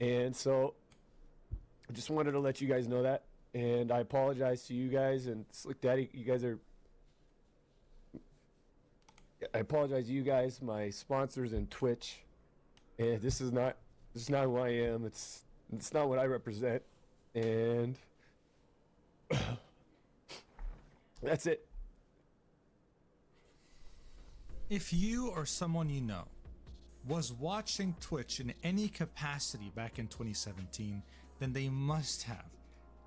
And so I just wanted to let you guys know that. And I apologize to you guys and Slick Daddy. I apologize to you guys, my sponsors and Twitch. And this is not who I am. It's not what I represent. And that's it. If you or someone you know was watching Twitch in any capacity back in 2017, then they must have,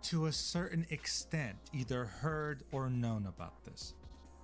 to a certain extent, either heard or known about this.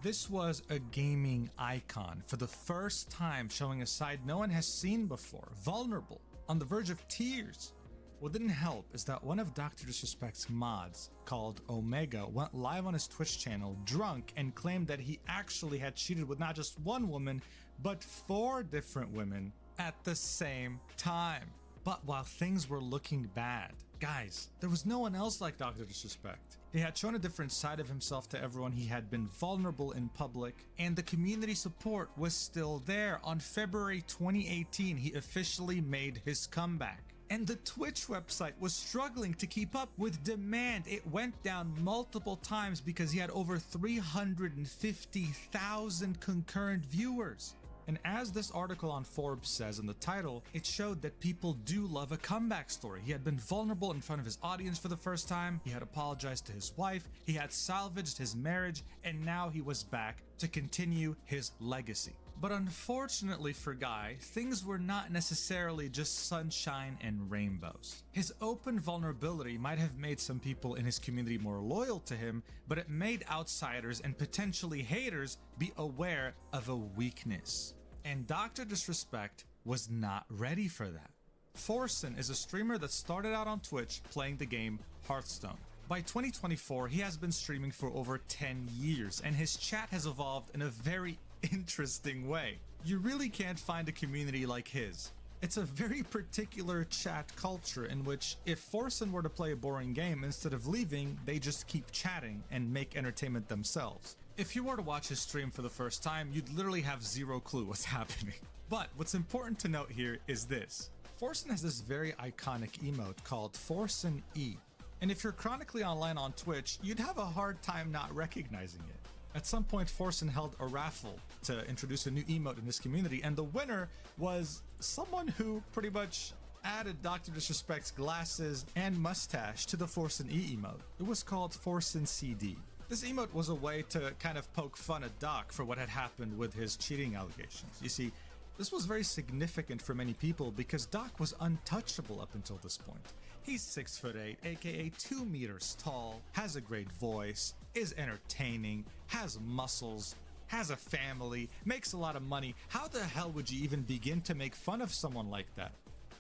This was a gaming icon for the first time, showing a side no one has seen before, vulnerable, on the verge of tears. What didn't help is that one of Dr. Disrespect's mods, called Omega, went live on his Twitch channel drunk and claimed that he actually had cheated with not just one woman, but 4 different women at the same time. But while things were looking bad, guys, there was no one else like Dr. Disrespect. He had shown a different side of himself to everyone, he had been vulnerable in public, and the community support was still there. On February 2018, he officially made his comeback. And the Twitch website was struggling to keep up with demand. It went down multiple times because he had over 350,000 concurrent viewers. And as this article on Forbes says in the title, it showed that people do love a comeback story. He had been vulnerable in front of his audience for the first time, he had apologized to his wife, he had salvaged his marriage, and now he was back to continue his legacy. But unfortunately for Guy, things were not necessarily just sunshine and rainbows. His open vulnerability might have made some people in his community more loyal to him, but it made outsiders and potentially haters be aware of a weakness. And Dr. Disrespect was not ready for that. Forsen is a streamer that started out on Twitch playing the game Hearthstone. By 2024, he has been streaming for over 10 years, and his chat has evolved in a very interesting way. You really can't find a community like his. It's a very particular chat culture in which if Forsen were to play a boring game, instead of leaving, they just keep chatting and make entertainment themselves. If you were to watch his stream for the first time, you'd literally have zero clue what's happening. But what's important to note here is this. Forsen has this very iconic emote called Forsen E. And if you're chronically online on Twitch, you'd have a hard time not recognizing it. At some point, Forsen held a raffle to introduce a new emote in this community, and the winner was someone who pretty much added Dr. Disrespect's glasses and mustache to the Forsen E emote. It was called Forsen CD. This emote was a way to kind of poke fun at Doc for what had happened with his cheating allegations. You see, this was very significant for many people because Doc was untouchable up until this point. He's 6'8", aka 2 meters tall, has a great voice, is entertaining, has muscles, has a family, makes a lot of money. How the hell would you even begin to make fun of someone like that?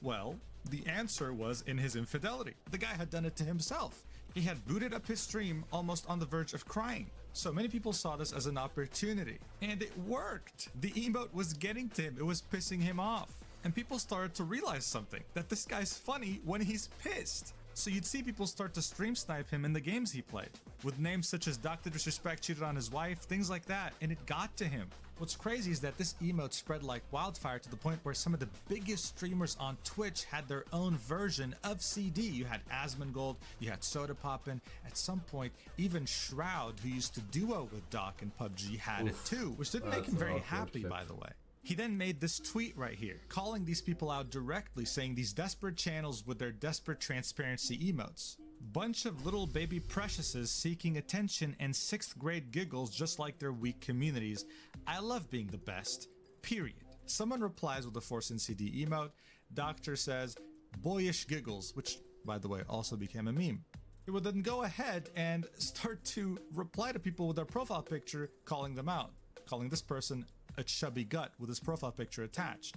Well, the answer was in his infidelity. The guy had done it to himself. He had booted up his stream almost on the verge of crying. So many people saw this as an opportunity. And it worked! The emote was getting to him, it was pissing him off. And people started to realize something, that this guy's funny when he's pissed. So you'd see people start to stream snipe him in the games he played, with names such as Dr. Disrespect cheated on his wife, things like that, and it got to him. What's crazy is that this emote spread like wildfire to the point where some of the biggest streamers on Twitch had their own version of CD. You had Asmongold, you had Soda Poppin', at some point even Shroud, who used to duo with Doc in PUBG, had it too, which didn't make him very happy, by the way. He then made this tweet right here, calling these people out directly, saying these desperate channels with their desperate transparency emotes. Bunch of little baby preciouses seeking attention and 6th grade giggles just like their weak communities. I love being the best, period. Someone replies with a Forsen CD emote. Doctor says, boyish giggles, which, by the way, also became a meme. He would then go ahead and start to reply to people with their profile picture, calling them out, calling this person a chubby gut with his profile picture attached,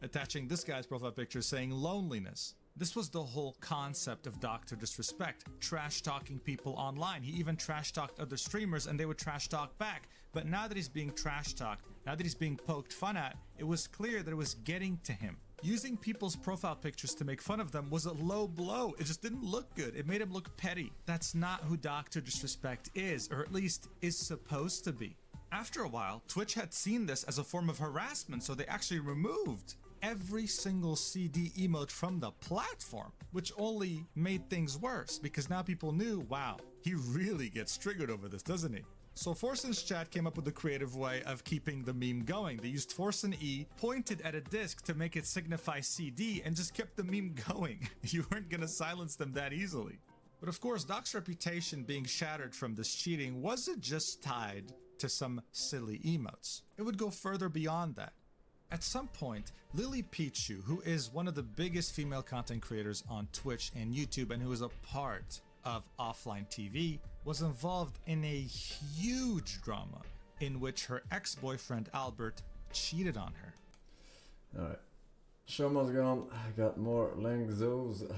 attaching this guy's profile picture saying loneliness. This was the whole concept of Dr. Disrespect, trash talking people online. He even trash talked other streamers and they would trash talk back. But now that he's being trash talked, now that he's being poked fun at, it was clear that it was getting to him. Using people's profile pictures to make fun of them was a low blow. It just didn't look good. It made him look petty. That's not who Dr. Disrespect is, or at least is supposed to be. After a while, Twitch had seen this as a form of harassment, so they actually removed every single CD emote from the platform, which only made things worse because now people knew, wow, he really gets triggered over this, doesn't he? So Forsen's chat came up with a creative way of keeping the meme going. They used Forsen E, pointed at a disc to make it signify CD, and just kept the meme going. You weren't gonna silence them that easily. But of course, Doc's reputation being shattered from this cheating wasn't just tied to some silly emotes. It would go further beyond that. At some point, Lily Pichu, who is one of the biggest female content creators on Twitch and YouTube and who is a part of offline TV, was involved in a huge drama in which her ex-boyfriend Albert cheated on her. Alright. Show must go on. I got more Langzos.